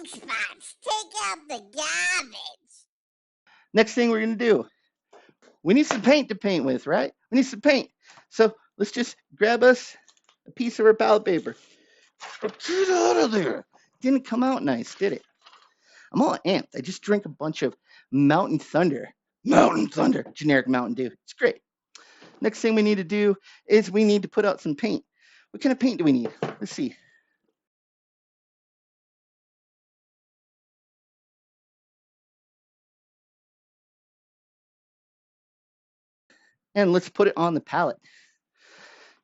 ink spots. Take out the garbage. Next thing we're going to do, we need some paint to paint with, right? We need some paint. So let's just grab us a piece of our palette paper. Get out of there. Didn't come out nice, did it? I'm all amped. I just drank a bunch of Mountain Thunder. Mountain Thunder, generic Mountain Dew. It's great. Next thing we need to do is we need to put out some paint. What kind of paint do we need? Let's see. And let's put it on the palette.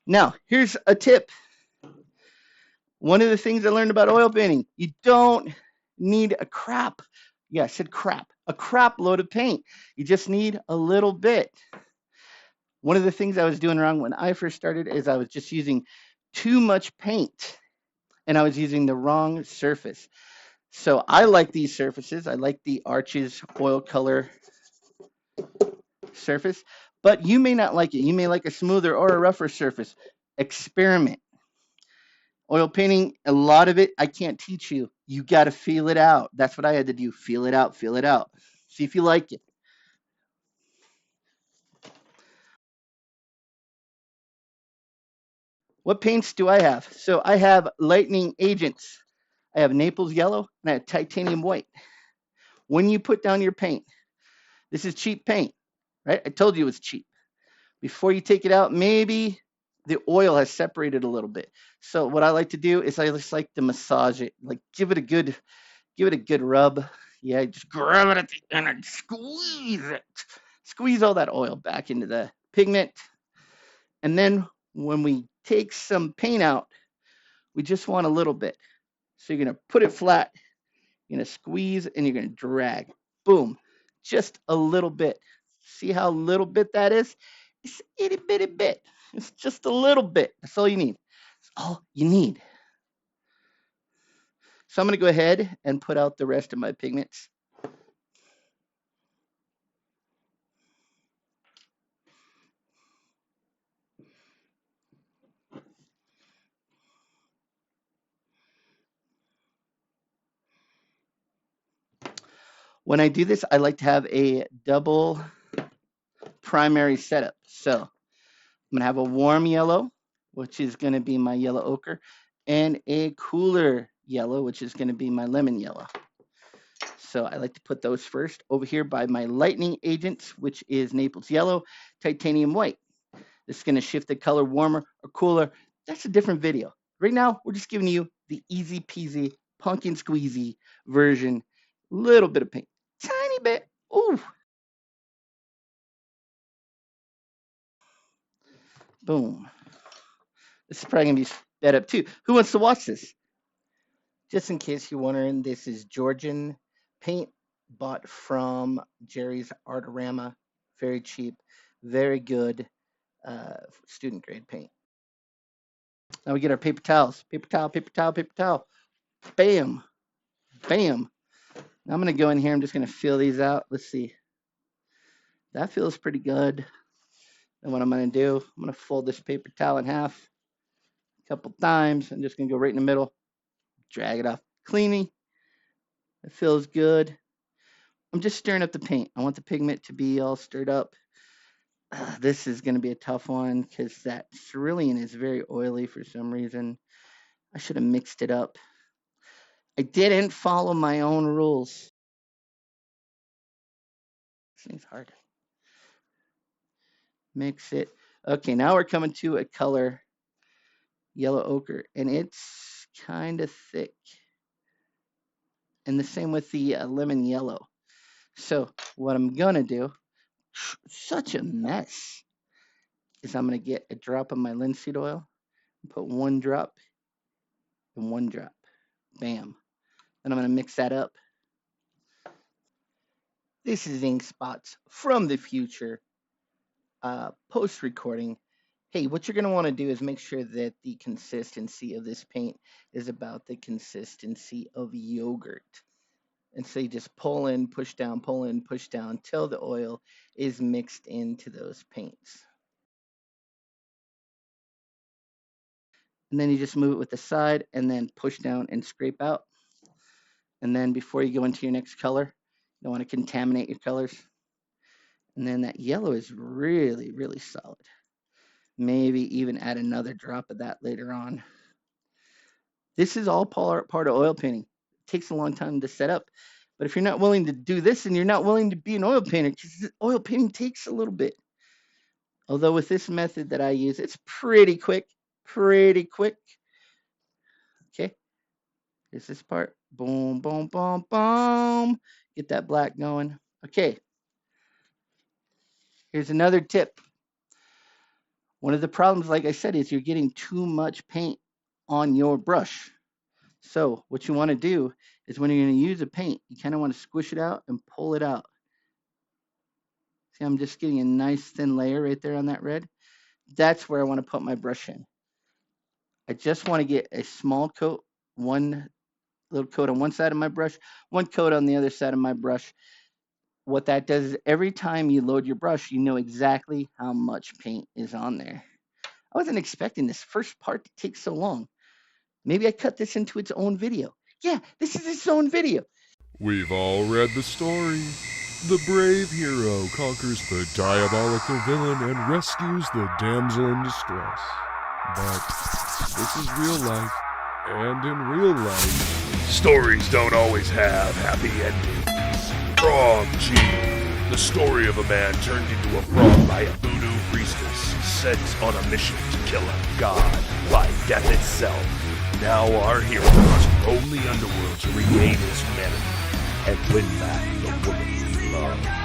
Now, here's a tip. One of the things I learned about oil painting, you don't need a crap. Yeah, I said crap. A crap load of paint. You just need a little bit. One of the things I was doing wrong when I first started is I was just using too much paint and I was using the wrong surface. So I like these surfaces. I like the Arches oil color surface, but you may not like it. You may like a smoother or a rougher surface. Experiment. Oil painting, a lot of it I can't teach you. You got to feel it out. That's what I had to do. Feel it out, feel it out. See if you like it. What paints do I have? So I have lightning agents. I have Naples yellow and I have titanium white. When you put down your paint, this is cheap paint, right? I told you it was cheap. Before you take it out, maybe the oil has separated a little bit. So what I like to do is I just like to massage it, like give it a good rub. Yeah, just grab it at the end and squeeze it. Squeeze all that oil back into the pigment. And then when we take some paint out, we just want a little bit. So you're going to put it flat, you're going to squeeze, and you're going to drag. Boom. Just a little bit. See how little bit that is? It's an itty bitty bit. It's just a little bit. That's all you need. That's all you need. So I'm going to go ahead and put out the rest of my pigments. When I do this, I like to have a double primary setup. So I'm going to have a warm yellow, which is going to be my yellow ochre, and a cooler yellow, which is going to be my lemon yellow. So I like to put those first over here by my lightning agents, which is Naples yellow, titanium white. This is going to shift the color warmer or cooler. That's a different video. Right now, we're just giving you the easy peasy, pumpkin squeezy version. Little bit of paint, tiny bit. Ooh, boom. This is probably going to be sped up too. Who wants to watch this? Just in case you're wondering, this is Georgian paint bought from Jerry's Artorama. Very cheap, very good student grade paint. Now we get our paper towels. Paper towel, paper towel, paper towel. Bam, bam. Now I'm going to go in here. I'm just going to fill these out. Let's see. That feels pretty good. And what I'm going to do, I'm going to fold this paper towel in half a couple times. I'm just going to go right in the middle, drag it off cleanly. It feels good. I'm just stirring up the paint. I want the pigment to be all stirred up. This is going to be a tough one because that cerulean is very oily for some reason. I should have mixed it up. I didn't follow my own rules. This thing's hard. Mix it. Okay, now we're coming to a color, yellow ochre, and it's kind of thick. And the same with the lemon yellow. So what I'm going to do, such a mess, is I'm going to get a drop of my linseed oil and put one drop and one drop. Bam. Then I'm going to mix that up. This is ink spots from the future, post recording. Hey, what you're going to want to do is make sure that the consistency of this paint is about the consistency of yogurt. And so you just pull in, push down, pull in, push down till the oil is mixed into those paints. And then you just move it with the side and then push down and scrape out. And then before you go into your next color, you don't want to contaminate your colors. And then that yellow is really, really solid. Maybe even add another drop of that later on. This is all part of oil painting. It takes a long time to set up. But if you're not willing to do this, and you're not willing to be an oil painter, because oil painting takes a little bit. Although with this method that I use, it's pretty quick, pretty quick. Okay, here's this part. Boom, boom, boom, boom. Get that black going. Okay, here's another tip. One of the problems, like I said, is you're getting too much paint on your brush. So what you want to do is when you're going to use a paint, you kind of want to squish it out and pull it out. See, I'm just getting a nice thin layer right there on that red. That's where I want to put my brush in. I just want to get a small coat, one little coat on one side of my brush, one coat on the other side of my brush. What that does is every time you load your brush, you know exactly how much paint is on there. I wasn't expecting this first part to take so long. Maybe I cut this into its own video. Yeah, this is its own video. We've all read the story. The brave hero conquers the diabolical villain and rescues the damsel in distress. But this is real life, and in real life, stories don't always have happy endings. Frog G, the story of a man turned into a frog by a voodoo priestess sent on a mission to kill a god by death itself. Now our hero must roam the underworld to regain his humanity and win back the woman he loved.